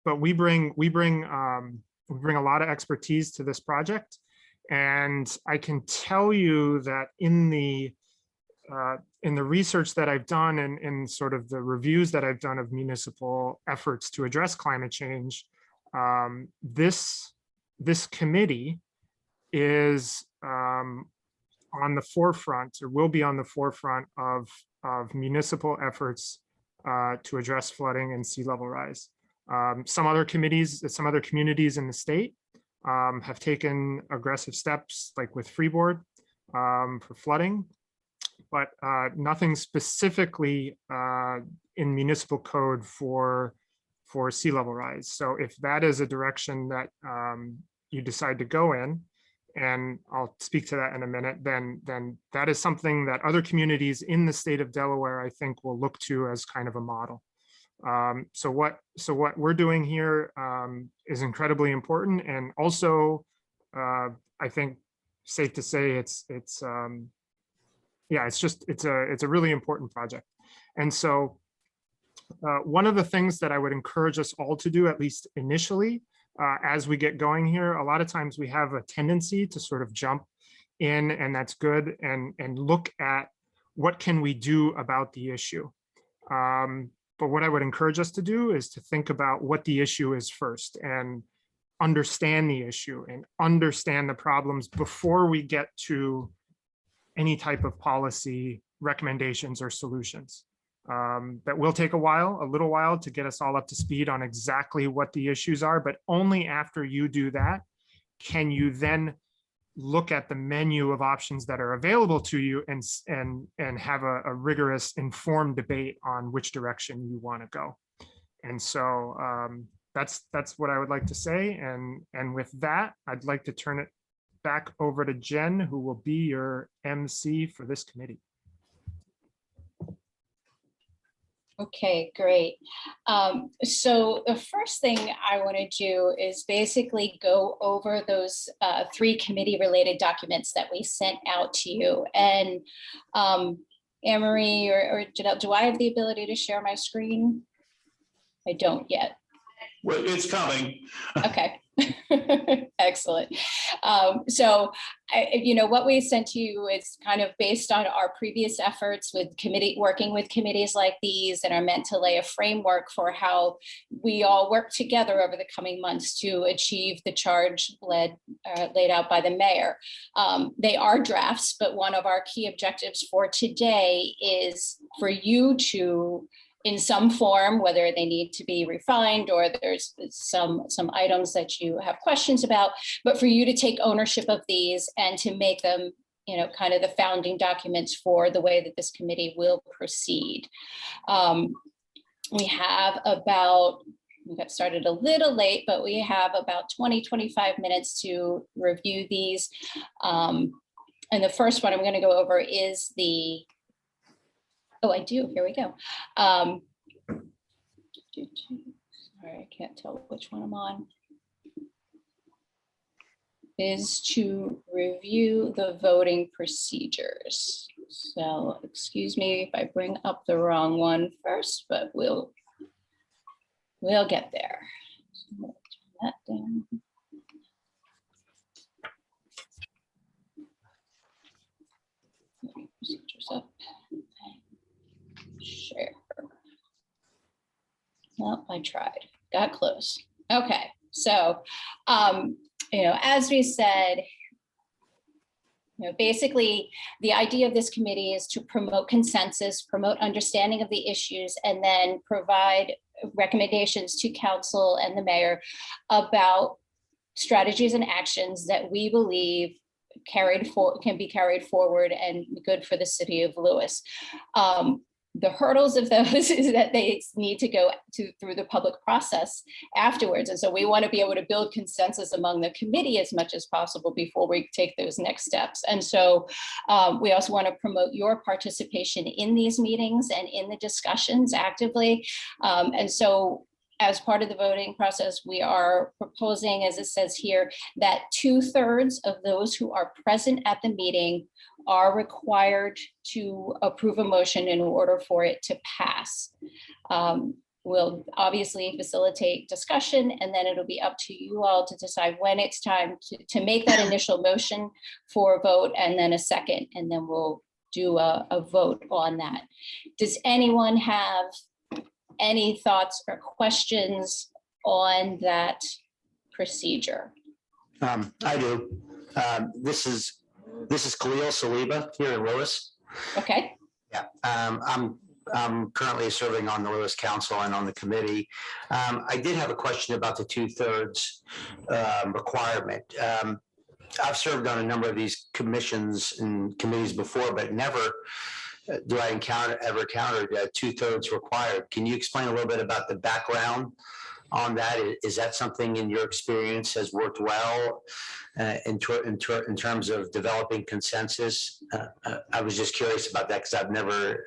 But we bring a lot of expertise to this project, and I can tell you that in the research that I've done and in sort of the reviews that I've done of municipal efforts to address climate change, this committee is on the forefront, or will be on the forefront of municipal efforts to address flooding and sea level rise. Some other communities in the state have taken aggressive steps, like with Freeboard for flooding, but nothing specifically in municipal code for sea level rise. So if that is a direction that you decide to go in, and I'll speak to that in a minute, then that is something that other communities in the state of Delaware, I think, will look to as kind of a model. So what we're doing here is incredibly important, and also I think safe to say it's a really important project. And so one of the things that I would encourage us all to do, at least initially, as we get going here, a lot of times we have a tendency to sort of jump in, and that's good, and look at what can we do about the issue. But what I would encourage us to do is to think about what the issue is first, and understand the issue and understand the problems before we get to any type of policy recommendations or solutions. That will take a little while to get us all up to speed on exactly what the issues are, but only after you do that can you then look at the menu of options that are available to you and have a rigorous, informed debate on which direction you want to go. And so that's what I would like to say. And with that, I'd like to turn it back over to Jen, who will be your MC for this committee. Okay, great. So the first thing I want to do is basically go over those 3 committee related documents that we sent out to you. And Anne-Marie or Janelle, do I have the ability to share my screen? I don't yet. Well, it's coming. Okay. Excellent. So, what we sent to you is kind of based on our previous efforts with working with committees like these, and are meant to lay a framework for how we all work together over the coming months to achieve the charge laid out by the mayor. They are drafts, but one of our key objectives for today is for you to, in some form, whether they need to be refined or there's some items that you have questions about, but for you to take ownership of these and to make them, kind of the founding documents for the way that this committee will proceed. We got started a little late, but we have about 20-25 minutes to review these. And the first one I'm going to go over is oh, I do. Here we go. Sorry, I can't tell which one I'm on. Is to review the voting procedures. So excuse me if I bring up the wrong one first, but we'll get there. So turn that down. Voting procedures up. Share. Well, I tried, got close. Okay, so, as we said, basically the idea of this committee is to promote consensus, promote understanding of the issues, and then provide recommendations to council and the mayor about strategies and actions that we believe can be carried forward and good for the city of Lewes. The hurdles of those is that they need to go through the public process afterwards. And so we want to be able to build consensus among the committee as much as possible before we take those next steps. And so we also want to promote your participation in these meetings and in the discussions actively. And so as part of the voting process, we are proposing, as it says here, that 2/3 of those who are present at the meeting are required to approve a motion in order for it to pass. we'll obviously facilitate discussion, and then it'll be up to you all to decide when it's time to make that initial motion for a vote, and then a second, and then we'll do a vote on that. Does anyone have any thoughts or questions on that procedure? I do. This is Khalil Saliba here in Lewes. Okay. Yeah. I'm currently serving on the Lewes Council and on the committee. I did have a question about the 2/3 requirement. I've served on a number of these commissions and committees before, but never do I ever encountered 2/3 required. Can you explain a little bit about the background on that? Is that something in your experience has worked well in terms of developing consensus? I was just curious about that because I've never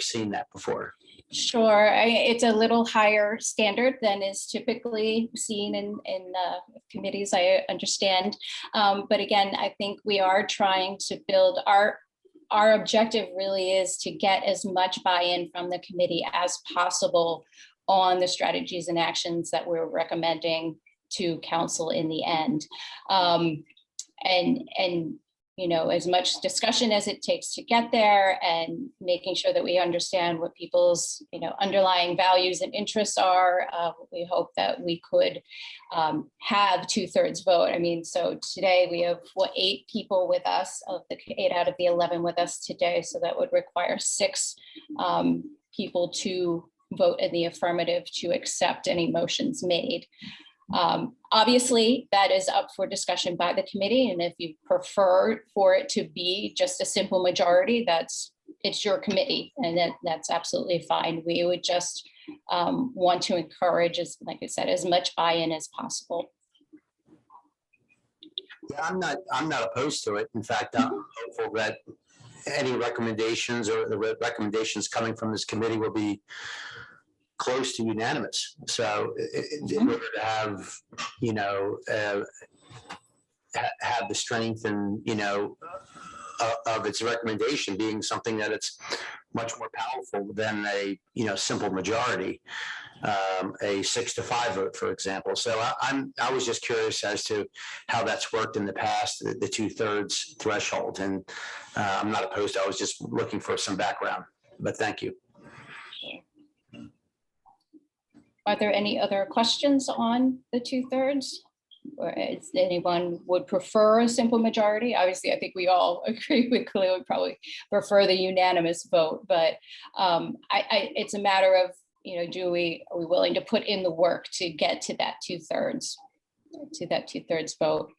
seen that before. Sure, it's a little higher standard than is typically seen in committees, I understand. But again, I think we are trying to build our objective really is to get as much buy-in from the committee as possible on the strategies and actions that we're recommending to council in the end. And you know, as much discussion as it takes to get there, and making sure that we understand what people's, you know, underlying values and interests are. We hope that we could have 2/3 vote. I mean, so today we have 8 people with us, of the 8 out of the 11 with us today. So that would require 6 people to vote in the affirmative to accept any motions made. Obviously, that is up for discussion by the committee, and if you prefer for it to be just a simple majority, it's your committee, and that's absolutely fine. We would just want to encourage, as like I said, as much buy-in as possible. Yeah, I'm not opposed to it. In fact, I'm hopeful that any recommendations or the recommendations coming from this committee will be close to unanimous. So in order to have, you know, have the strength and, you know, of its recommendation being something that it's much more powerful than a, you know, simple majority, a 6-5 vote, for example. So I was just curious as to how that's worked in the past, the 2/3 threshold, and I'm not opposed. I was just looking for some background, but thank you. Are there any other questions on the 2/3? Or is anyone would prefer a simple majority? Obviously, I think we all agree with Khalil would probably prefer the unanimous vote, but it's a matter of, you know, are we willing to put in the work to get to that 2/3 vote?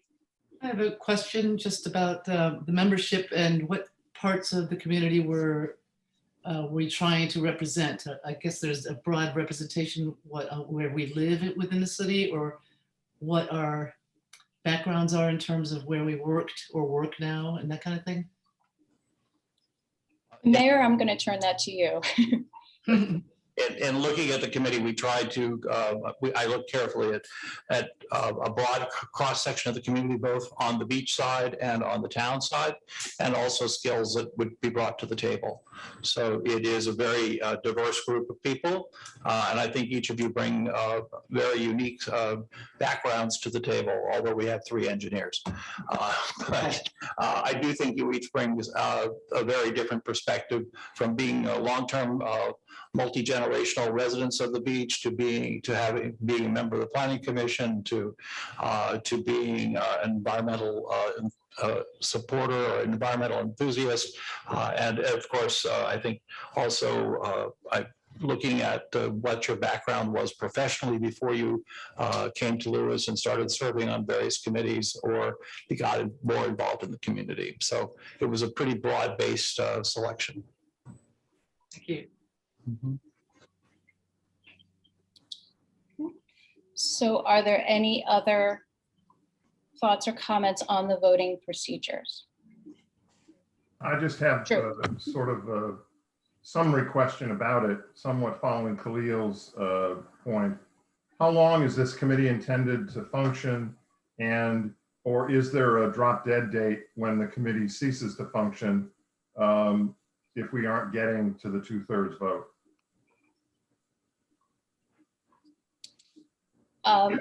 I have a question just about the membership and what parts of the community were we trying to represent. I guess there's a broad representation where we live within the city, or what our backgrounds are in terms of where we worked or work now and that kind of thing. Mayor, I'm going to turn that to you. And looking at the committee, we tried to, I looked carefully at a broad cross-section of the community, both on the beach side and on the town side, and also skills that would be brought to the table. So it is a very diverse group of people, and I think each of you bring very unique backgrounds to the table, although we have 3 engineers. But I do think you each bring a very different perspective, from being a long-term multi-generational residents of the beach, to being a member of the planning commission, to being an environmental supporter or environmental enthusiast, and of course I think also looking at what your background was professionally before you came to Lewes and started serving on various committees, or you got more involved in the community. So it was a pretty broad-based selection. Thank you. Mm-hmm. So are there any other thoughts or comments on the voting procedures? I just have Sure. sort of a summary question about it, somewhat following Khalil's point. How long is this committee intended to function, or is there a drop dead date when the committee ceases to function if we aren't getting to the 2/3 vote?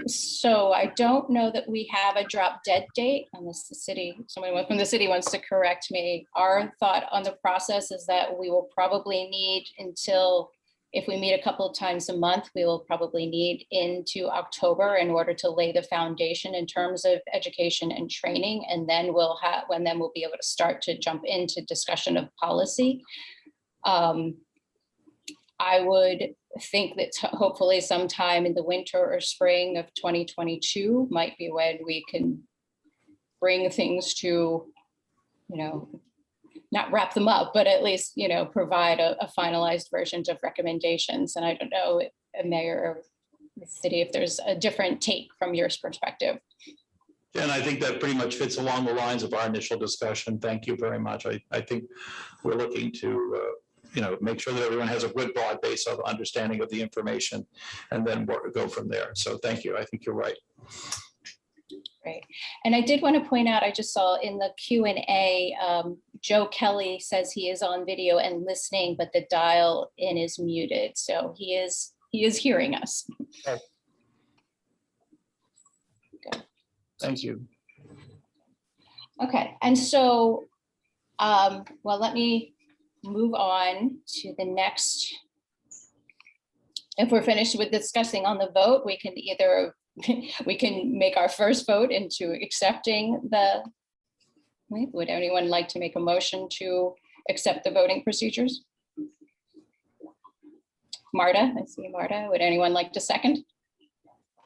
So I don't know that we have a drop dead date unless the city, someone from the city wants to correct me. Our thought on the process is that we will probably need until, if we meet a couple of times a month, we will probably need into October in order to lay the foundation in terms of education and training. And then we'll be able to start to jump into discussion of policy. I would think that hopefully sometime in the winter or spring of 2022 might be when we can bring things to, not wrap them up, but at least, provide a finalized version of recommendations. And I don't know, Mayor or the city, if there's a different take from your perspective. And I think that pretty much fits along the lines of our initial discussion. Thank you very much. I think we're looking to, make sure that everyone has a good broad base of understanding of the information and then go from there. So thank you. I think you're right. Great. And I did want to point out, I just saw in the Q&A, Joe Kelly says he is on video and listening, but the dial in is muted. So he is hearing us. Okay. Good. Thank you. Okay. And so, well, let me move on to the next. If we're finished with discussing on the vote, we can make our first vote into accepting would anyone like to make a motion to accept the voting procedures? Marta, I see Marta. Would anyone like to second?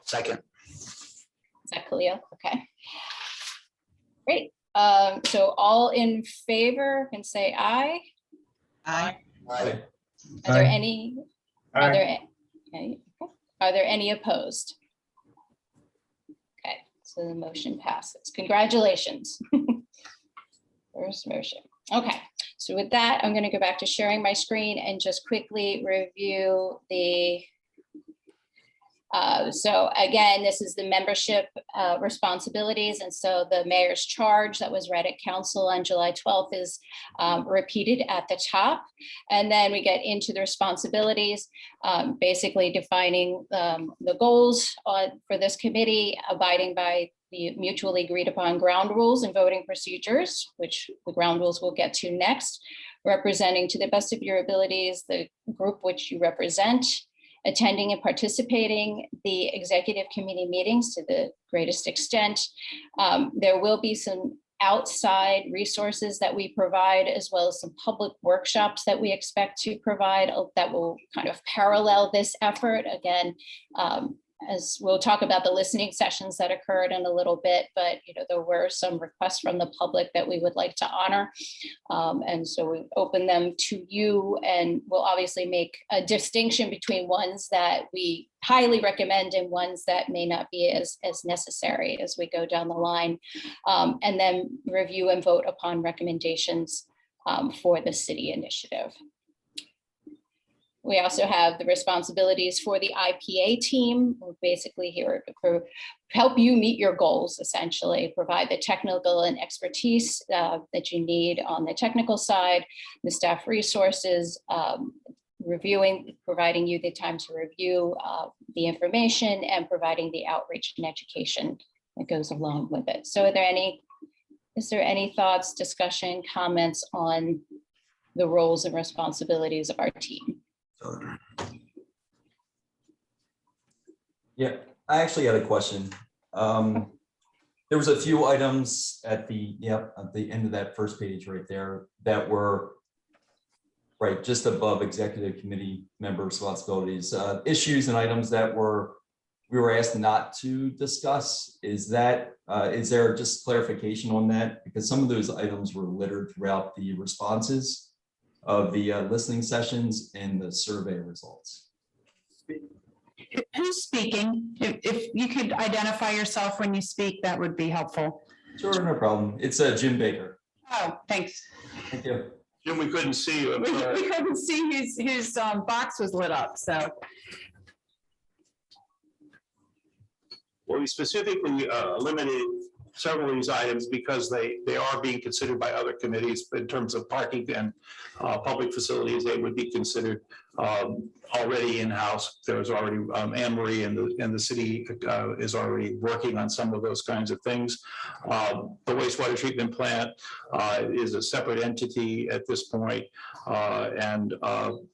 Second. Is that Khalil? Okay. Great. So all in favor can say aye. Aye. Aye. Are there any? Are there any opposed? Okay, so the motion passes. Congratulations. First motion. Okay, so with that, I'm going to go back to sharing my screen and just quickly review the. So again, this is the membership responsibilities. And so the mayor's charge that was read at council on July 12th is repeated at the top. And then we get into the responsibilities, basically defining the goals for this committee, abiding by the mutually agreed upon ground rules and voting procedures, which the ground rules we'll get to next, representing to the best of your abilities the group which you represent, attending and participating the executive committee meetings to the greatest extent. There will be some outside resources that we provide, as well as some public workshops that we expect to provide that will kind of parallel this effort. Again, as we'll talk about the listening sessions that occurred in a little bit, but there were some requests from the public that we would like to honor. And so we open them to you, and we'll obviously make a distinction between ones that we highly recommend and ones that may not be as necessary as we go down the line, and then review and vote upon recommendations for the city initiative. We also have the responsibilities for the IPA team. We're basically here to help you meet your goals, essentially, provide the technical and expertise that you need on the technical side, the staff resources, providing you the time to review the information, and providing the outreach and education that goes along with it. So is there any thoughts, discussion, comments on the roles and responsibilities of our team? Yeah, I actually had a question. There was a few items at the end of that first page right there that were right just above executive committee member responsibilities, issues and items that we were asked not to discuss. Is there just clarification on that? Because some of those items were littered throughout the responses of the listening sessions and the survey results. Who's speaking? If you could identify yourself when you speak, that would be helpful. Sure, no problem. It's Jim Baker. Oh, thanks. Thank you. Jim, we couldn't see you. We couldn't see whose box was lit up, so. Well, we specifically eliminated several of these items because they are being considered by other committees in terms of parking and public facilities. They would be considered already in-house. There's already Anne Marie and the city is already working on some of those kinds of things. The wastewater treatment plant is a separate entity at this point, and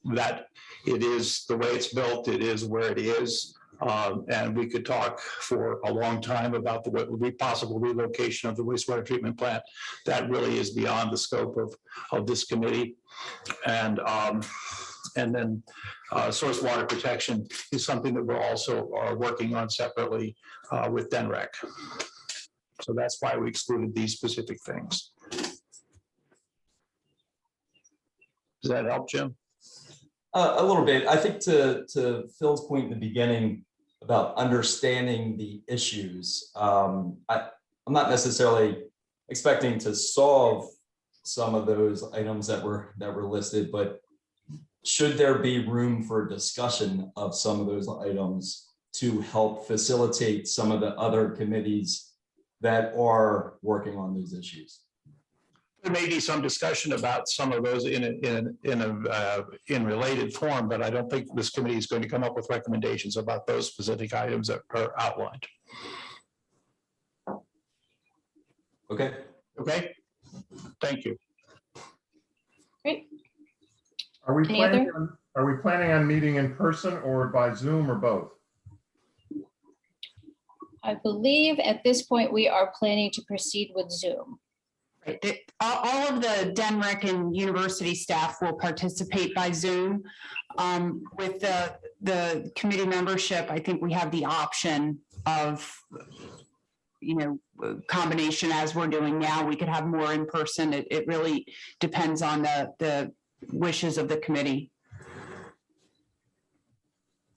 that it is the way it's built. It is where it is. And we could talk for a long time about what would be possible relocation of the wastewater treatment plant. That really is beyond the scope of this committee. And then source water protection is something that we're also working on separately with DENREC. So that's why we excluded these specific things. Does that help, Jim? A little bit. I think to Phil's point in the beginning about understanding the issues, I'm not necessarily expecting to solve some of those items that were listed, but should there be room for discussion of some of those items to help facilitate some of the other committees that are working on those issues? There may be some discussion about some of those in related form, but I don't think this committee is going to come up with recommendations about those specific items that are outlined. Okay. Okay. Thank you. Great. Are we Any planning on meeting in person or by Zoom or both? I believe at this point, we are planning to proceed with Zoom. Right. All of the DENREC and university staff will participate by Zoom. With the committee membership, I think we have the option of, combination as we're doing now. We could have more in person. It really depends on the wishes of the committee.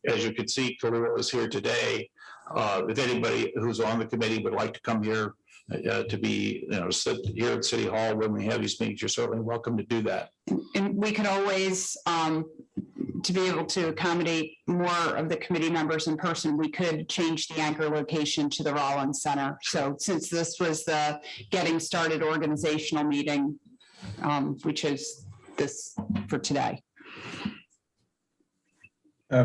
As you can see, Khalil is here today. If anybody who's on the committee would like to come here to be, sit here at City Hall when we have these meetings, you're certainly welcome to do that. And we could always, to be able to accommodate more of the committee members in person, we could change the anchor location to the Rollins Center. So since this was the getting started organizational meeting, we chose this for today.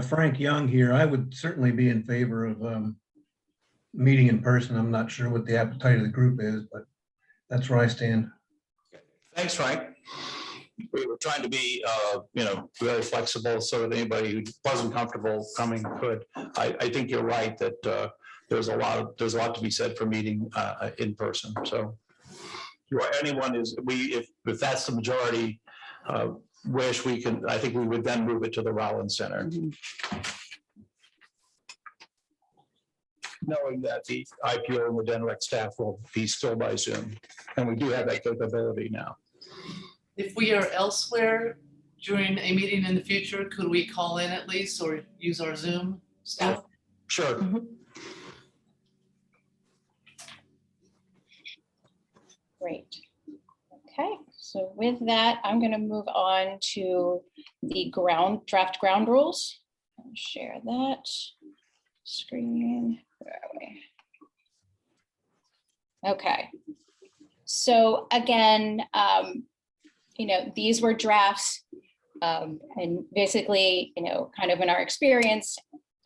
Frank Young here. I would certainly be in favor of meeting in person. I'm not sure what the appetite of the group is, but that's where I stand. Thanks, Frank. We were trying to be, very flexible so that anybody who wasn't comfortable coming could. I think you're right that there's a lot to be said for meeting in person. So, if that's the majority wish, we can. I think we would then move it to the Rollins Center. Knowing that the IPO and the DENREC staff will be still by Zoom, and we do have that capability now. If we are elsewhere during a meeting in the future, could we call in at least or use our Zoom stuff? Sure. Great. Okay, so with that, I'm going to move on to the draft ground rules. I'll share that screen. Where are we? Okay. So again, these were drafts, and basically, kind of in our experience,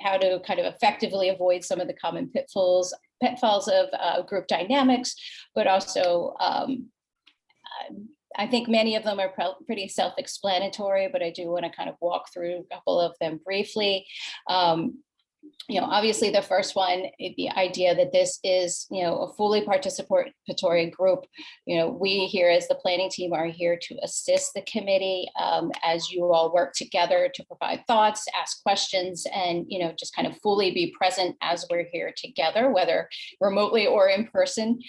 how to kind of effectively avoid some of the common pitfalls of group dynamics, but also I think many of them are pretty self-explanatory, but I do want to kind of walk through a couple of them briefly. Obviously the first one, the idea that this is, a fully participatory group. We here as the planning team are here to assist the committee as you all work together to provide thoughts, ask questions, and, just kind of fully be present as we're here together, whether remotely or in person.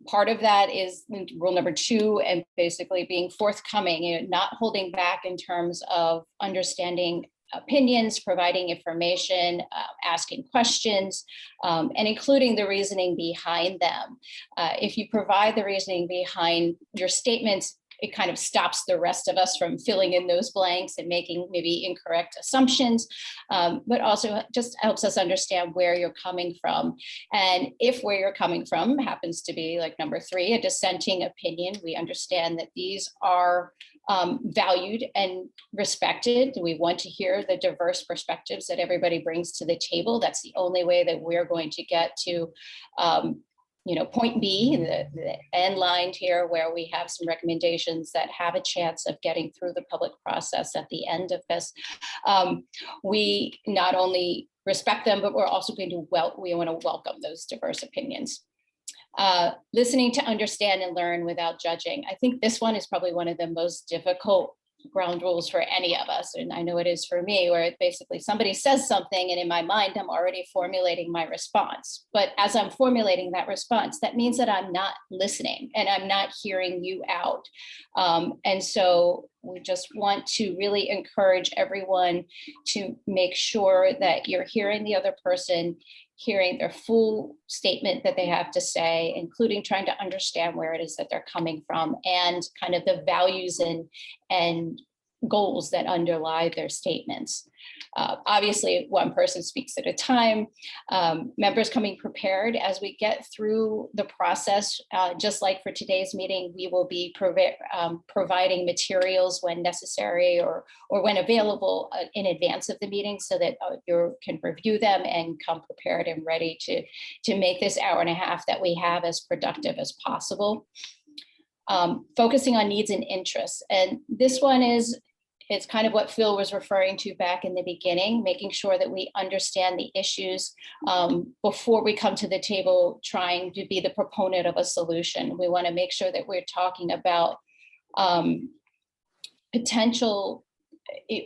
Part of that is rule number 2, and basically being forthcoming, not holding back in terms of understanding opinions, providing information, asking questions, and including the reasoning behind them. If you provide the reasoning behind your statements it kind of stops the rest of us from filling in those blanks and making maybe incorrect assumptions, but also just helps us understand where you're coming from. And if where you're coming from happens to be like number 3, a dissenting opinion, we understand that these are valued and respected. We want to hear the diverse perspectives that everybody brings to the table. That's the only way that we're going to get to point B, the end line here, where we have some recommendations that have a chance of getting through the public process at the end of this. We not only respect them, but we're also going to we want to welcome those diverse opinions. Listening to understand and learn without judging. I think this one is probably one of the most difficult ground rules for any of us. And I know it is for me, where it basically somebody says something and in my mind, I'm already formulating my response. But as I'm formulating that response, that means that I'm not listening and I'm not hearing you out. And so we just want to really encourage everyone to make sure that you're hearing the other person, hearing their full statement that they have to say, including trying to understand where it is that they're coming from and kind of the values and goals that underlie their statements. Obviously, one person speaks at a time. Members coming prepared as we get through the process. Just like for today's meeting, we will be providing materials when necessary or when available in advance of the meeting, so that you can review them and come prepared and ready to make this hour and a half that we have as productive as possible. Focusing on needs and interests. And this one it's kind of what Phil was referring to back in the beginning, making sure that we understand the issues before we come to the table trying to be the proponent of a solution. We want to make sure that we're talking about potential.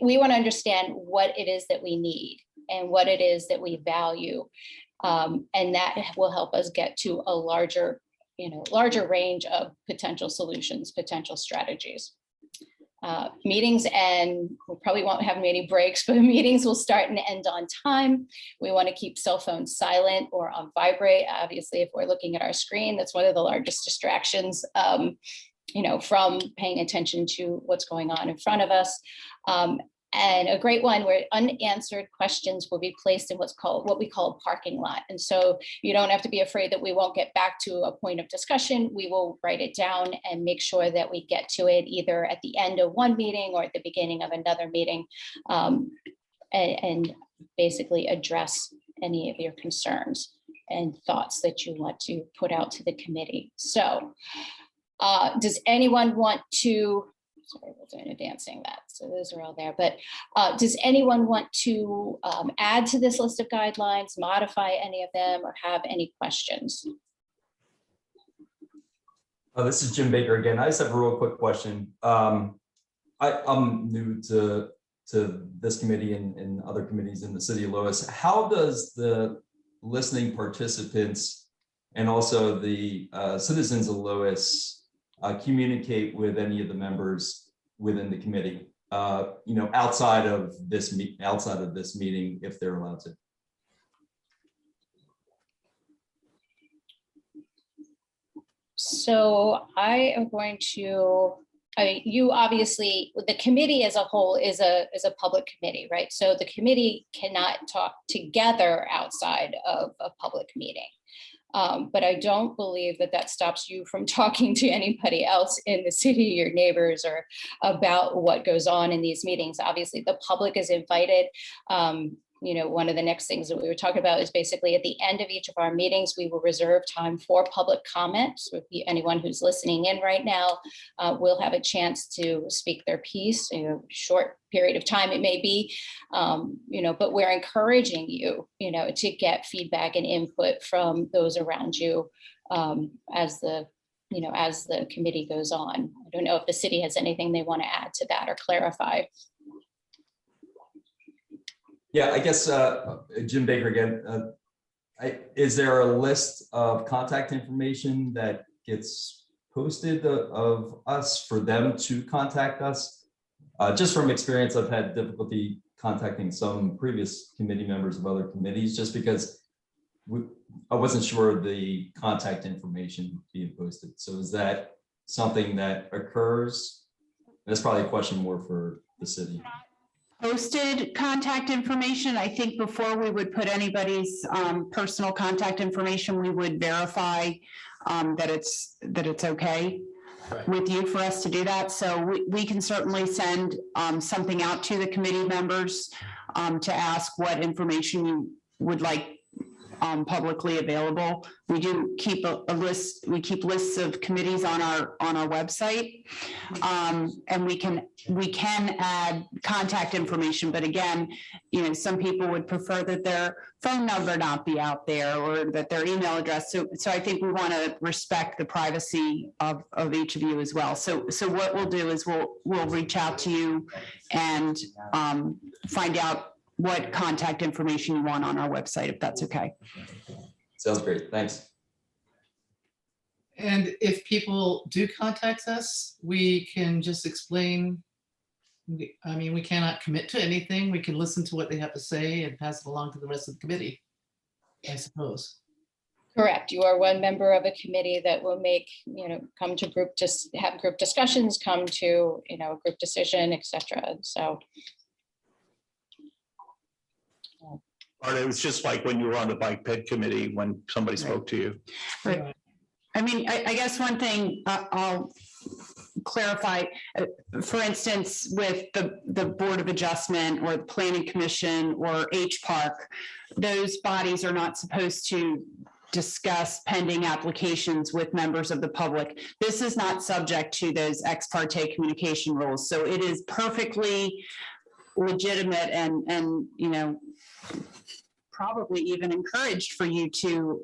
We want to understand what it is that we need and what it is that we value. And that will help us get to a larger range of potential solutions, potential strategies. Meetings, and we probably won't have many breaks, but meetings will start and end on time. We want to keep cell phones silent or on vibrate. Obviously, if we're looking at our screen, that's one of the largest distractions, from paying attention to what's going on in front of us. And a great one where unanswered questions will be placed in what we call a parking lot. And so you don't have to be afraid that we won't get back to a point of discussion. We will write it down and make sure that we get to it either at the end of one meeting or at the beginning of another meeting, and basically address any of your concerns and thoughts that you want to put out to the committee. So does anyone want to, sorry, I wasn't advancing that. So those are all there. But does anyone want to add to this list of guidelines, modify any of them, or have any questions? This is Jim Baker again. I just have a real quick question. I'm new to this committee and other committees in the city of Lewes. How does the listening participants and also the citizens of Lewes communicate with any of the members within the committee, outside of this meeting, if they're allowed to? So I am going to, you obviously, the committee as a whole is a public committee, right? So the committee cannot talk together outside of a public meeting. But I don't believe that stops you from talking to anybody else in the city, your neighbors, or about what goes on in these meetings. Obviously, the public is invited. One of the next things that we were talking about is basically at the end of each of our meetings, we will reserve time for public comment. So if anyone who's listening in right now will have a chance to speak their piece, short period of time it may be, but we're encouraging you, to get feedback and input from those around you as the committee goes on. I don't know if the city has anything they want to add to that or clarify. Yeah, I guess Jim Baker again. Is there a list of contact information that gets posted of us for them to contact us? Just from experience, I've had difficulty contacting some previous committee members of other committees just because I wasn't sure of the contact information being posted. So is that something that occurs? That's probably a question more for the city. Posted contact information. I think before we would put anybody's personal contact information, we would verify that it's okay with you for us to do that. So we can certainly send something out to the committee members to ask what information you would like publicly available. We do keep a list. We keep lists of committees on our website, and we can add contact information. But again, you know, some people would prefer that their phone number not be out there or that their email address. So I think we want to respect the privacy of each of you as well. So what we'll do is we'll reach out to you and find out what contact information you want on our website, if that's okay. Sounds great. Thanks. And if people do contact us, we can just explain. I mean, we cannot commit to anything. We can listen to what they have to say and pass it along to the rest of the committee, I suppose. Correct. You are one member of a committee that will make, you know, come to group, just have group discussions, come to, you know, a group decision, etc. So. Or it was just like when you were on the bike ped committee, when somebody spoke to you. Right. I mean, I guess one thing I'll clarify, for instance, with the Board of Adjustment or the Planning Commission or HPARC, those bodies are not supposed to discuss pending applications with members of the public. This is not subject to those ex parte communication rules. So it is perfectly legitimate and you know, probably even encouraged for you to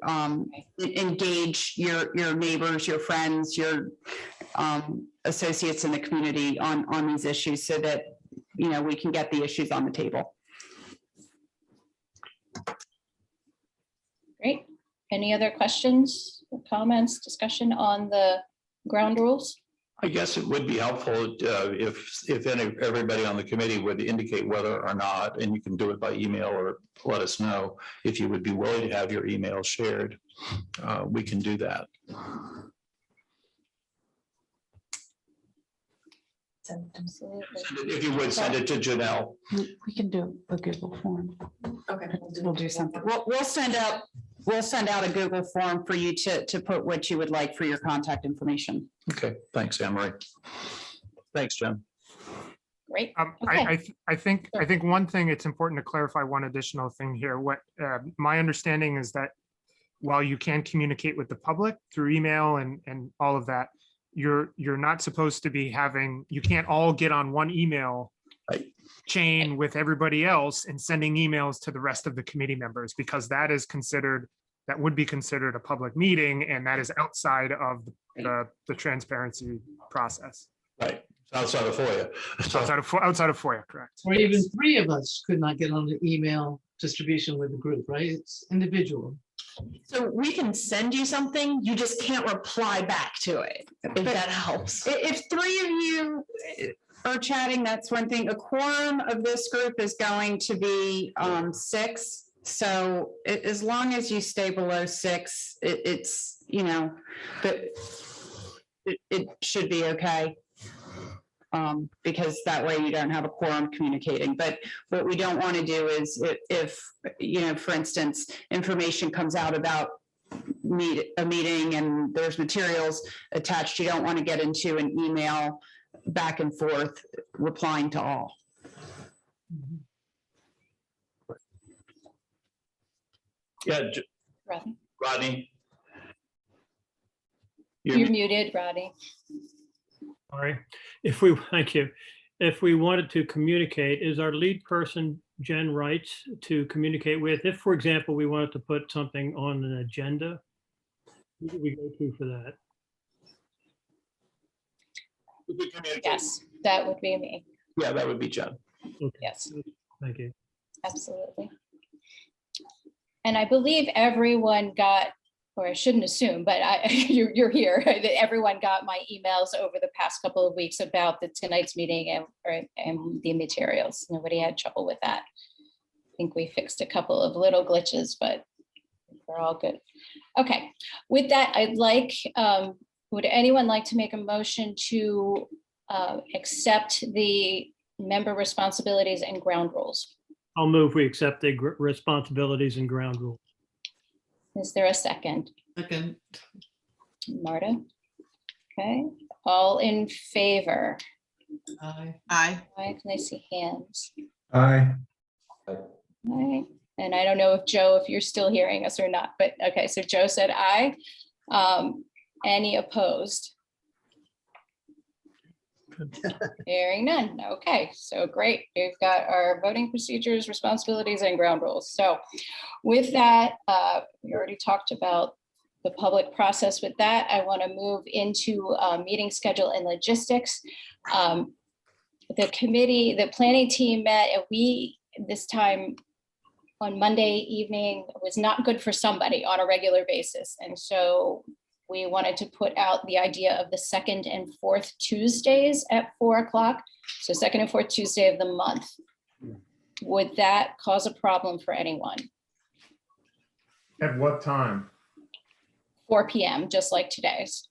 engage your neighbors, your friends, your associates in the community on these issues so that, you know, we can get the issues on the table. Great. Any other questions, comments, discussion on the ground rules? I guess it would be helpful if everybody on the committee would indicate whether or not, and you can do it by email or let us know if you would be willing to have your email shared. We can do that. Absolutely. If you would send it to Janelle. We can do a Google form. Okay. We'll do something. We'll send out a Google form for you to put what you would like for your contact information. Okay, thanks, Anne Marie. Thanks, Jen. Great. I think one thing, it's important to clarify one additional thing here. What my understanding is that while you can communicate with the public through email and all of that, you're not supposed to be having, you can't all get on one email chain with everybody else and sending emails to the rest of the committee members, because that would be considered a public meeting, and that is outside of the transparency process. Right, outside of FOIA. Outside of FOIA, correct. Or even three of us could not get on the email distribution with the group, right? It's individual. So we can send you something, you just can't reply back to it, if that helps. If three of you are chatting, that's one thing. A quorum of this group is going to be 6. So as long as you stay below 6, it's, you know, but it should be okay. Because that way you don't have a quorum communicating. But what we don't want to do is if, you know, for instance, information comes out about a meeting and there's materials attached, you don't want to get into an email back and forth replying to all. Yeah, Rodney. Rodney. You're muted, Rodney. Sorry. Thank you. If we wanted to communicate, is our lead person Jen Wrights to communicate with? If, for example, we wanted to put something on an agenda, who do we go to for that? Yes, that would be me. Yeah, that would be Jen. Okay. Yes. Thank you. Absolutely. And I believe everyone got, or I shouldn't assume, but you're here, that everyone got my emails over the past couple of weeks about tonight's meeting and the materials. Nobody had trouble with that. I think we fixed a couple of little glitches, but we're all good. Okay, with that, I'd like, would anyone like to make a motion to accept the member responsibilities and ground rules? I'll move we accept the responsibilities and ground rules. Is there a second? Second. Marta? Okay, all in favor? Aye. Aye. Can I see hands? Aye. All right, and I don't know if Joe, if you're still hearing us or not, but okay, so Joe said aye. Any opposed? Hearing none. Okay, so great. We've got our voting procedures, responsibilities, and ground rules. So with that, we already talked about the public process. With that, I want to move into meeting schedule and logistics. The committee, the planning team met, and we, this time on Monday evening, was not good for somebody on a regular basis. And so we wanted to put out the idea of the second and fourth Tuesdays at 4 o'clock. So second and fourth Tuesday of the month. Would that cause a problem for anyone? At what time? 4 p.m., just like today's.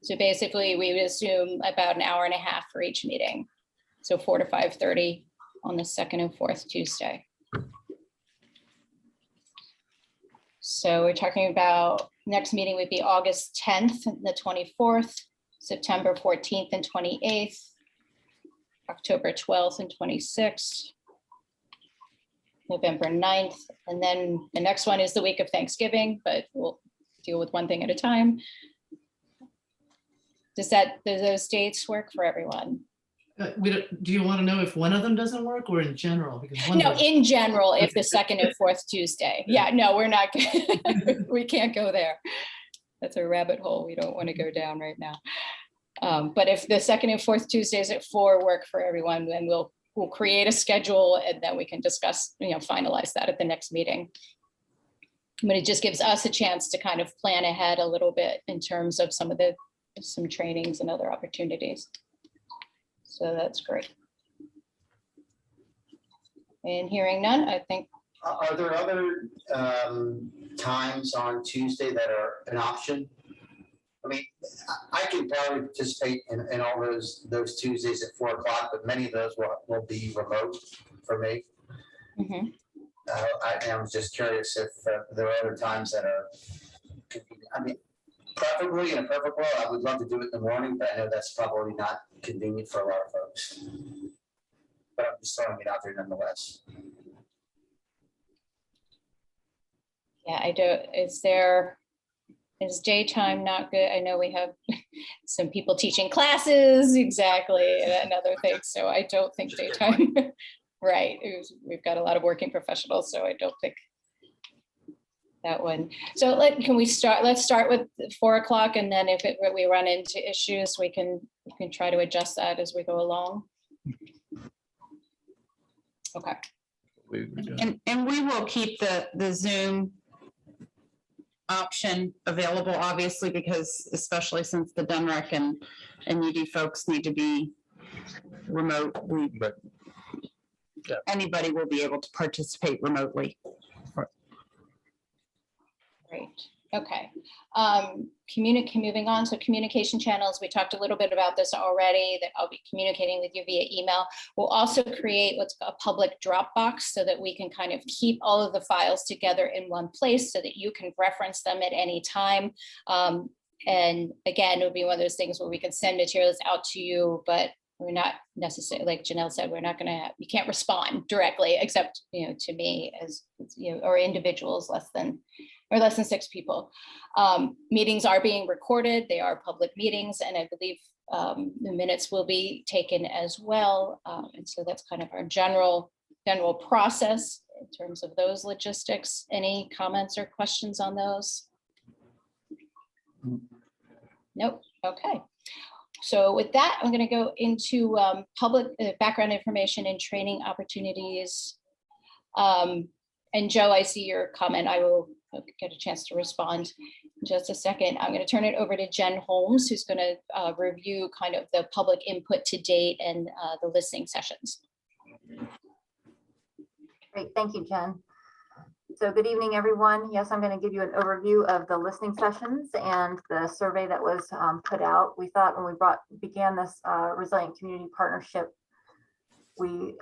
So basically, we would assume about an hour and a half for each meeting. So 4 to 5:30 on the second and fourth Tuesday. So we're talking about next meeting would be August 10th and the 24th, September 14th and 28th, October 12th and 26th, November 9th, and then the next one is the week of Thanksgiving, but we'll deal with one thing at a time. Do those dates work for everyone? Do you want to know if one of them doesn't work or in general? Because one No, does. in general, if the second and fourth Tuesday. Yeah, no, we're not, we can't go there. That's a rabbit hole we don't want to go down right now. But if the second and fourth Tuesdays at 4 work for everyone, then we'll create a schedule and then we can discuss, finalize that at the next meeting. But it just gives us a chance to kind of plan ahead a little bit in terms of some trainings and other opportunities. So that's great. And hearing none, I think. Are there other times on Tuesday that are an option? I mean, I can probably participate in all those Tuesdays at 4 o'clock, but many of those will be remote for me. Mm-hmm. I was just curious if there are other times that are, I mean, preferably in a perfect world, I would love to do it in the morning, but I know that's probably not convenient for a lot of folks. But I'm just throwing it out there nonetheless. Yeah, I don't, is daytime not good? I know we have some people teaching classes, exactly, and other things, so I don't think daytime, right. We've got a lot of working professionals, so I don't think that one. So let's start with 4 o'clock, and then if we run into issues, we can try to adjust that as we go along. Okay. And we will keep the Zoom option available, obviously, because especially since the DENREC and UD folks need to be remote, anybody will be able to participate remotely. Great. Okay. Moving on. So communication channels, we talked a little bit about this already, that I'll be communicating with you via email. We'll also create what's a public Dropbox so that we can kind of keep all of the files together in one place so that you can reference them at any time. And again, it would be one of those things where we can send materials out to you, but we're not necessarily, like Janelle said, we're not going to, you can't respond directly, except, to me as, or individuals less than 6 people. Meetings are being recorded. They are public meetings, and I believe the minutes will be taken as well. And so that's kind of our general process in terms of those logistics. Any comments or questions on those? Nope. Okay. So with that, I'm going to go into public background information and training opportunities. And Joe, I see your comment. I will get a chance to respond in just a second. I'm going to turn it over to Jen Holmes, who's going to review kind of the public input to date and the listening sessions. Great, thank you, Jen. So good evening, everyone. Yes, I'm going to give you an overview of the listening sessions and the survey that was put out. We thought when we began this Resilient Community Partnership, we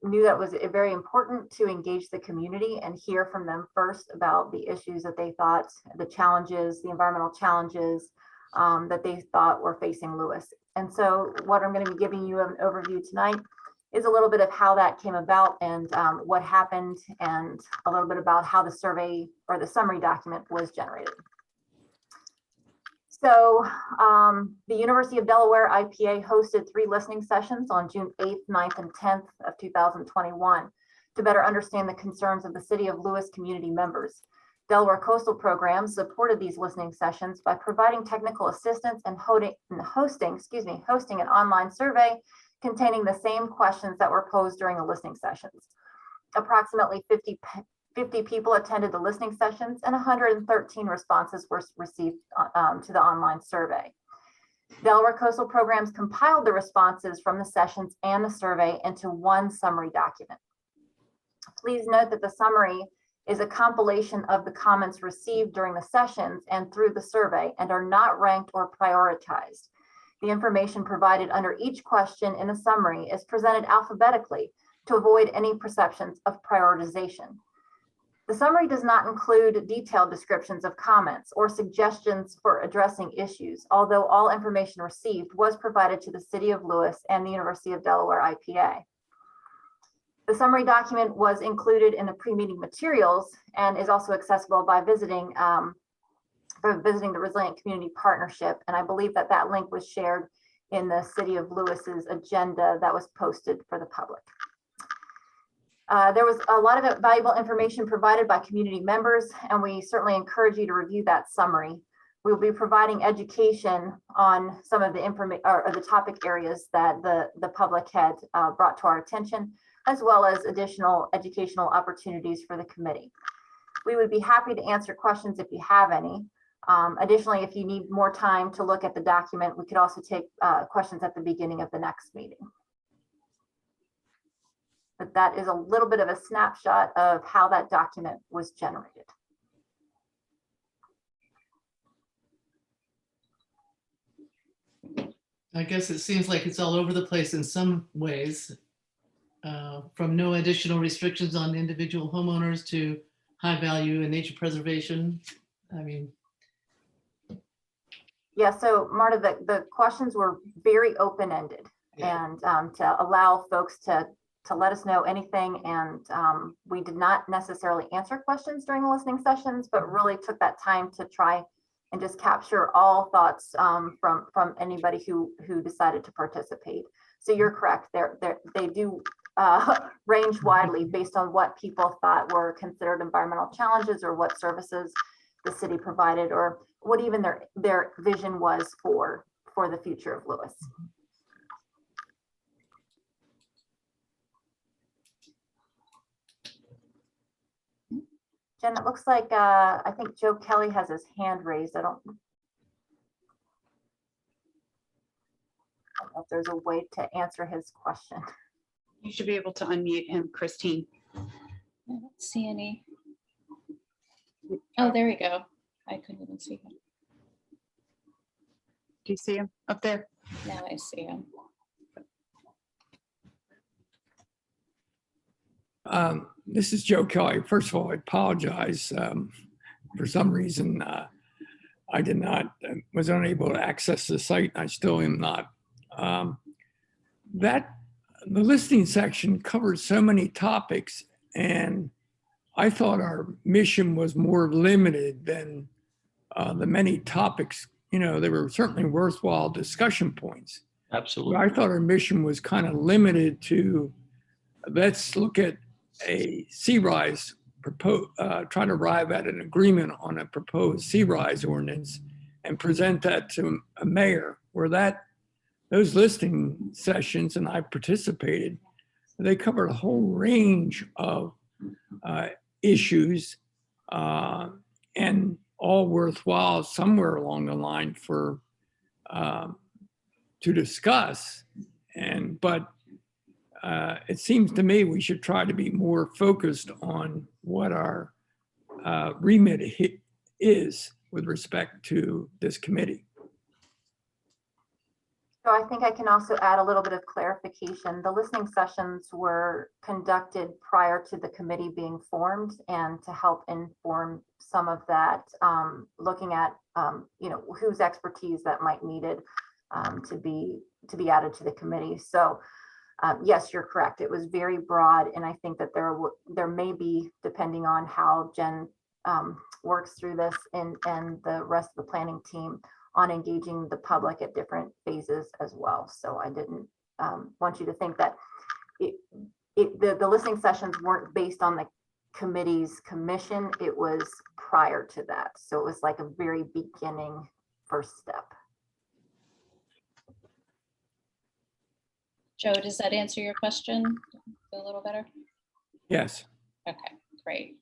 knew that was very important to engage the community and hear from them first about the issues that they thought, the challenges, the environmental challenges that they thought were facing Lewes. And so what I'm going to be giving you an overview tonight is a little bit of how that came about and what happened, and a little bit about how the survey or the summary document was generated. So the University of Delaware IPA hosted 3 listening sessions on June 8th, 9th, and 10th of 2021 to better understand the concerns of the City of Lewes community members. Delaware Coastal Programs supported these listening sessions by providing technical assistance and hosting an online survey containing the same questions that were posed during the listening sessions. Approximately 50 people attended the listening sessions and 113 responses were received to the online survey. Delaware Coastal Programs compiled the responses from the sessions and the survey into one summary document. Please note that the summary is a compilation of the comments received during the sessions and through the survey and are not ranked or prioritized. The information provided under each question in the summary is presented alphabetically to avoid any perceptions of prioritization. The summary does not include detailed descriptions of comments or suggestions for addressing issues, although all information received was provided to the City of Lewes and the University of Delaware IPA. The summary document was included in the pre-meeting materials and is also accessible by visiting the Resilient Community Partnership. And I believe that that link was shared in the City of Lewis's agenda that was posted for the public. There was a lot of valuable information provided by community members, and we certainly encourage you to review that summary. We will be providing education on some of the information or the topic areas that the public had brought to our attention, as well as additional educational opportunities for the committee. We would be happy to answer questions if you have any. Additionally, if you need more time to look at the document, we could also take questions at the beginning of the next meeting. But that is a little bit of a snapshot of how that document was generated. I guess it seems like it's all over the place in some ways, from no additional restrictions on individual homeowners to high value and nature preservation. I mean. Yeah, so Marta, the questions were very open-ended, yeah. And to allow folks to let us know anything. And we did not necessarily answer questions during the listening sessions, but really took that time to try and just capture all thoughts from anybody who decided to participate. So you're correct, they do range widely based on what people thought were considered environmental challenges or what services the city provided or what even their vision was for the future of Lewes. Jen, it looks like I think Joe Kelly has his hand raised. I don't know if there's a way to answer his question. You should be able to unmute him, Christine. I don't see any. Oh, there we go. I couldn't even see him. Do you see him up there? Now I see him. This is Joe Kelly. First of all, I apologize. For some reason, I was unable to access the site. I still am not. The listening section covered so many topics, and I thought our mission was more limited than the many topics. You know, they were certainly worthwhile discussion points. Absolutely. But I thought our mission was kind of limited to, let's look at a sea rise, try to arrive at an agreement on a proposed sea rise ordinance and present that to a mayor, where those listening sessions, and I participated, they covered a whole range of issues and all worthwhile somewhere along the line for to discuss. But it seems to me we should try to be more focused on what our remit is with respect to this committee. So I think I can also add a little bit of clarification. The listening sessions were conducted prior to the committee being formed, and to help inform some of that, looking at whose expertise that might needed to be added to the committee. So yes, you're correct. It was very broad, and I think that there may be, depending on how Jen works through this and the rest of the planning team, on engaging the public at different phases as well. So I didn't want you to think that the listening sessions weren't based on the committee's commission. It was prior to that. So it was like a very beginning first step. Joe, does that answer your question a little better? Yes. Okay, great.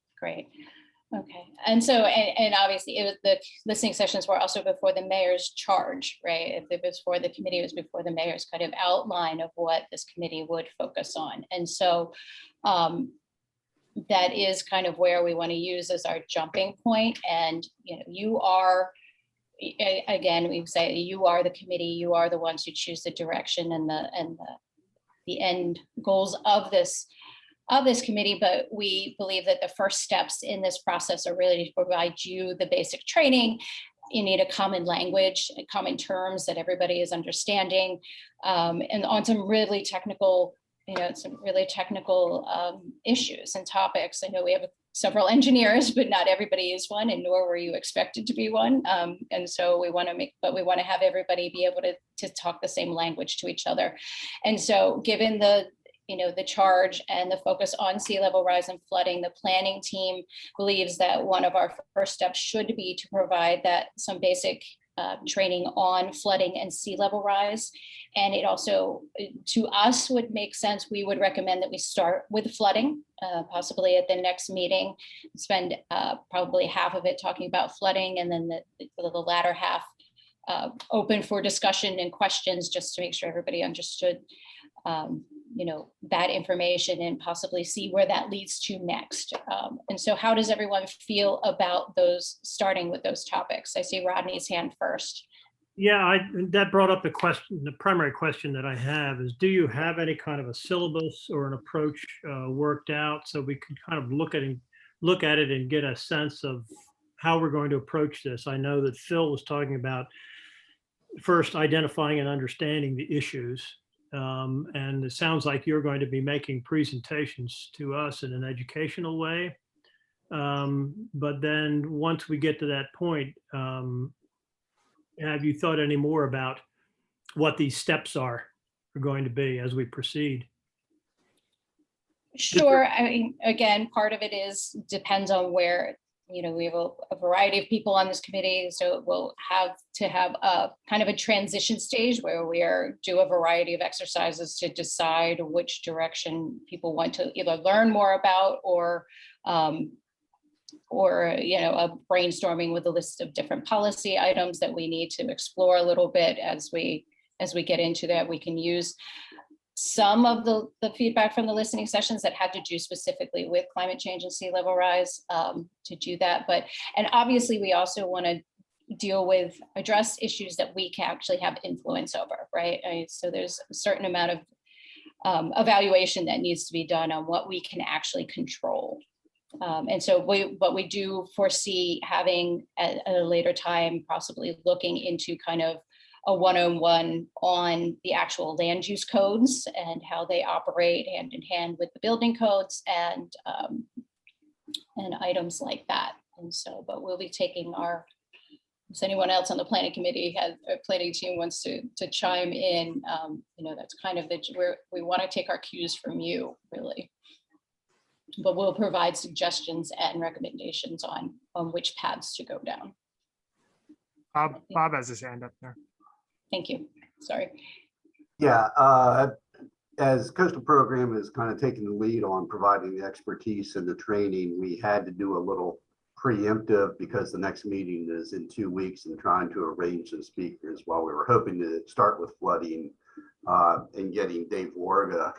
Okay, and so, and obviously it was, the listening sessions were also before the mayor's charge, right? If it was for the committee, it was before the mayor's kind of outline of what this committee would focus on. And so that is kind of where we want to use as our jumping point. And, you are, again, we say you are the committee, you are the ones who choose the direction and the end goals of this committee, but we believe that the first steps in this process are really to provide you the basic training. You need a common language, common terms that everybody is understanding, and on some really technical, issues and topics. I know we have several engineers, but not everybody is one, and nor were you expected to be one. And so we want to have everybody be able to talk the same language to each other. And so given the charge and the focus on sea level rise and flooding, the planning team believes that one of our first steps should be to provide some basic training on flooding and sea level rise. And it also, to us, would make sense. We would recommend that we start with flooding, possibly at the next meeting, spend probably half of it talking about flooding, and then the latter half open for discussion and questions, just to make sure everybody understood that information and possibly see where that leads to next. And so how does everyone feel about starting with those topics? I see Rodney's hand first. Yeah, that brought up the primary question that I have is, do you have any kind of a syllabus or an approach worked out, so we can kind of look at it and get a sense of how we're going to approach this? I know that Phil was talking about first identifying and understanding the issues. And it sounds like you're going to be making presentations to us in an educational way. But then once we get to that point, have you thought any more about what these steps are going to be as we proceed? Sure. I mean, again, part of it depends on where, we have a variety of people on this committee, so we'll have to have a kind of a transition stage where we do a variety of exercises to decide which direction people want to either learn more about or a brainstorming with a list of different policy items that we need to explore a little bit as we get into that. We can use some of the feedback from the listening sessions that had to do specifically with climate change and sea level rise to do that. And obviously we also want to address issues that we can actually have influence over, right? So there's a certain amount of evaluation that needs to be done on what we can actually control. And so we do foresee having at a later time, possibly looking into kind of a one-on-one on the actual land use codes and how they operate hand in hand with the building codes and items like that. And so, but we'll be taking if anyone else on the planning committee planning team wants to chime in, that's kind of where we want to take our cues from you, really. But we'll provide suggestions and recommendations on which paths to go down. Bob has his hand up there. Thank you. Sorry. Yeah, as coastal program is kind of taking the lead on providing the expertise and the training, we had to do a little preemptive because the next meeting is in 2 weeks and trying to arrange some speakers while we were hoping to start with flooding and getting Dave Warga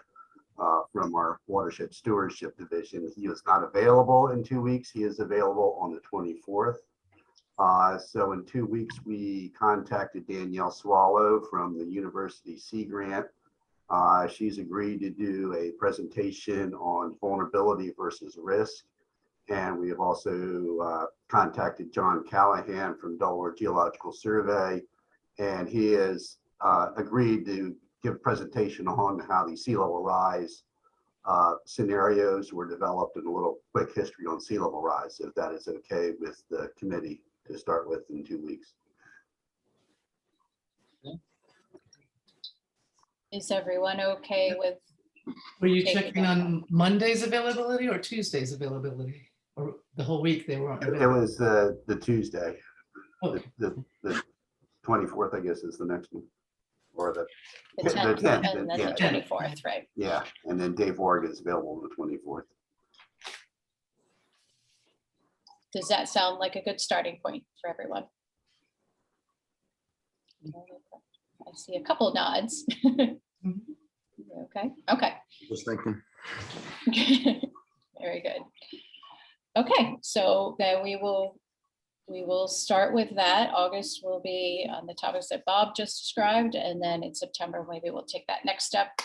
from our Watershed Stewardship Division. He is not available in 2 weeks. He is available on the 24th. So in 2 weeks, we contacted Danielle Swallow from the University Sea Grant. She's agreed to do a presentation on vulnerability versus risk. And we have also contacted John Callahan from Delaware Geological Survey, and he has agreed to give a presentation on how the sea level rise scenarios were developed and a little quick history on sea level rise, if that is okay with the committee to start with in 2 weeks. Is everyone okay with? Were you taking checking that? on Monday's availability or Tuesday's availability? Or the whole week they weren't It available? was the Tuesday, Okay. the 24th, I guess is the next one. Or the The 10th 10th, and then the yeah. 24th, right? Yeah, and then Dave Ward is available on the 24th. Does that sound like a good starting point for everyone? I see a couple nods. Okay, okay. Just thinking. Very good. Okay, so then we will start with that. August will be on the topics that Bob just described, and then in September, maybe we'll take that next step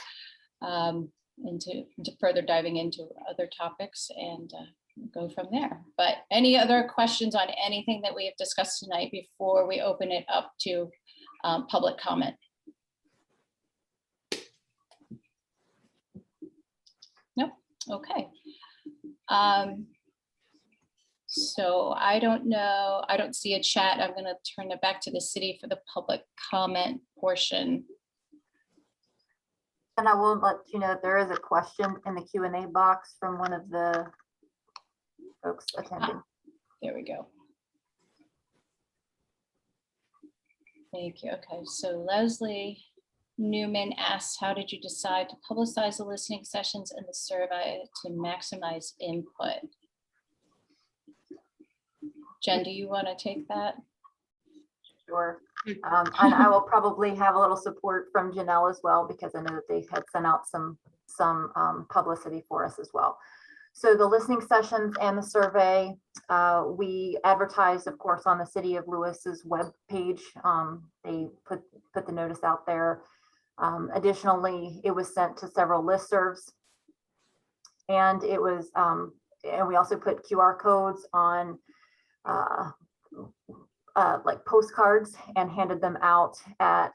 into further diving into other topics and go from there. But any other questions on anything that we have discussed tonight before we open it up to public comment? Nope. Okay. So I don't know, I don't see a chat. I'm going to turn it back to the city for the public comment portion. And I will let you know that there is a question in the Q&A box from one of the folks attending. There we go. Thank you. Okay, so Leslie Newman asks, how did you decide to publicize the listening sessions and the survey to maximize input? Jen, do you want to take that? Sure. And I will probably have a little support from Janelle as well, because I know that they had sent out some publicity for us as well. So the listening sessions and the survey, we advertised, of course, on the City of Lewis's webpage. They put the notice out there. Additionally, it was sent to several listservs, and it was, and we also put QR codes on like postcards and handed them out at,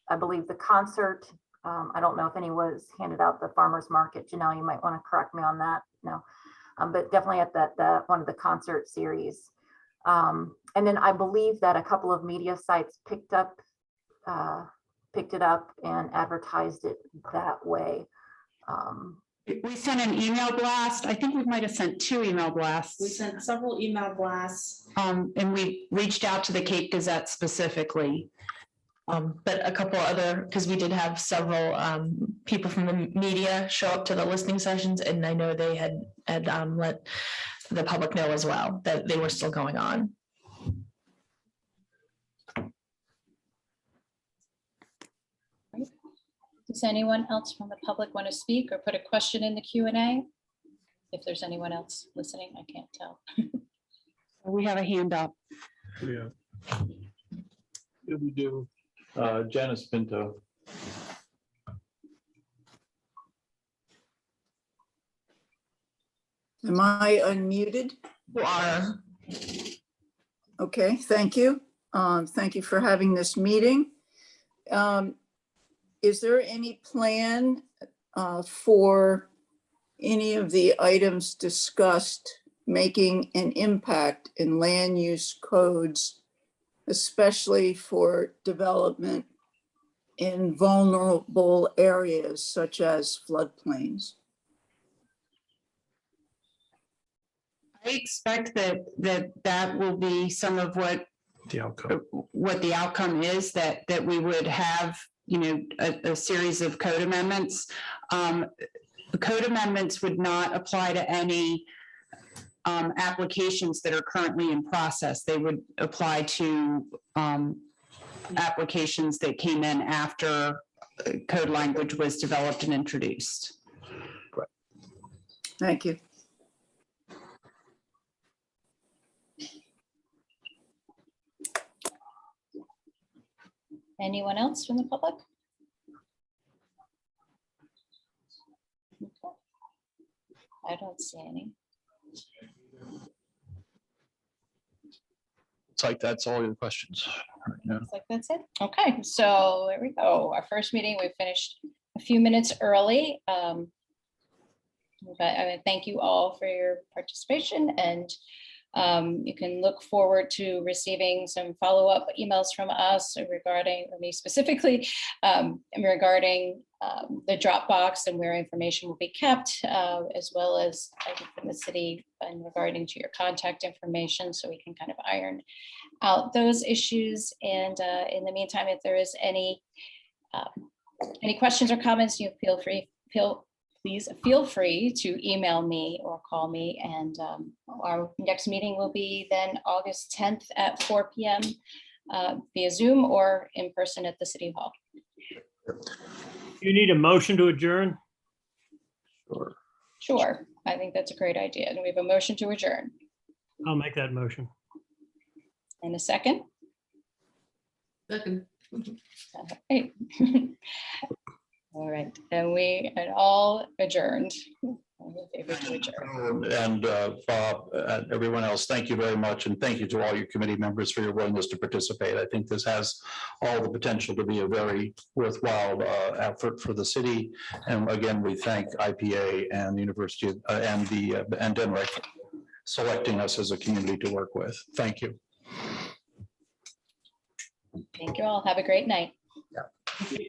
I believe, the concert. I don't know if any was handed out the farmer's market. Janelle, you might want to correct me on that. No, but definitely at that one of the concert series. And then I believe that a couple of media sites picked it up and advertised it that way. We sent an email blast. I think we might have sent 2 email blasts. We sent several email blasts. And we reached out to the Cape Gazette specifically. But a couple other, because we did have several people from the media show up to the listening sessions, and I know they had let the public know as well that they were still going on. Does anyone else from the public want to speak or put a question in the Q&A? If there's anyone else listening, I can't tell. We have a hand up. Yeah. Yeah, we do. Janice Pinto. Am I unmuted? You are. Okay, thank you. Thank you for having this meeting. Is there any plan for any of the items discussed making an impact in land use codes, especially for development in vulnerable areas such as floodplains? I expect that will be some of what The outcome. What the outcome is, that we would have, you know, a series of code amendments. The code amendments would not apply to any applications that are currently in process. They would apply to applications that came in after code language was developed and introduced. Thank you. Anyone else from the public? Okay. I don't see any. It's like that's all your questions right now. Looks like that's it. Okay, so there we go. Our first meeting, we finished a few minutes early. But I thank you all for your participation, and you can look forward to receiving some follow-up emails from us regarding, or me specifically, regarding the Dropbox and where information will be kept, as well as from the city and regarding to your contact information, so we can kind of iron out those issues. And in the meantime, if there is any questions or comments, you please feel free to email me or call me. And our next meeting will be then August 10th at 4 p.m. Via Zoom or in person at the City Hall. You need a motion to adjourn? Sure, I think that's a great idea. And we have a motion to adjourn. I'll make that motion. In a second. Second. Right. All right, and we are all adjourned. All in favor to adjourn. And Bob and everyone else, thank you very much. And thank you to all your committee members for your willingness to participate. I think this has all the potential to be a very worthwhile effort for the city. And again, we thank IPA and the University and DENREC for selecting us as a community to work with. Thank you. Thank you all. Have a great night. Yeah.